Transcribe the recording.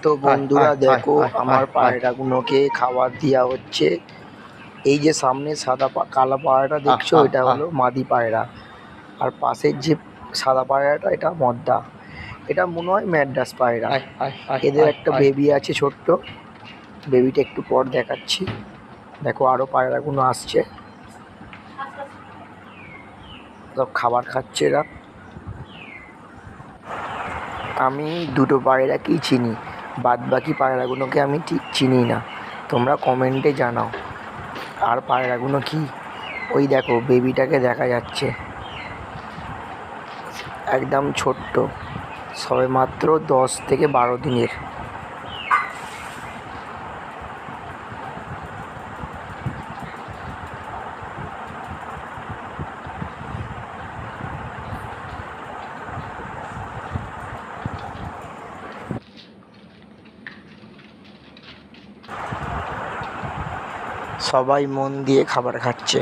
তো বন্ধুরা দেখো আমার আয় পায়রাগুলোকে খাবার দেওয়া হচ্ছে। এই যে সামনে কালো পায়রাটা দেখছো, এটা হলো মাদি পায়রা। আর পাশের যে সাদা পায়রাটা, এটা মদ্দা। এটা মনে হয় ম্যাড্রাস পায়রা। এদের একটা বেবি আছে ছোট্ট, বেবিটা একটু পর দেখাচ্ছি। দেখো আরো পায়রাগুলো আসছে, সব খাবার খাচ্ছে এরা। আমি দুটো পায়রাকেই চিনি, বাদ বাকি পায়রাগুলোকে আমি ঠিক চিনি না। তোমরা কমেন্টে জানাও। আর পায়রাগুলো কি, ওই দেখো বেবিটাকে দেখা যাচ্ছে, একদম ছোট্ট, সবে মাত্র 10 থেকে 12 দিনের। সবাই মন দিয়ে খাবার খাচ্ছে।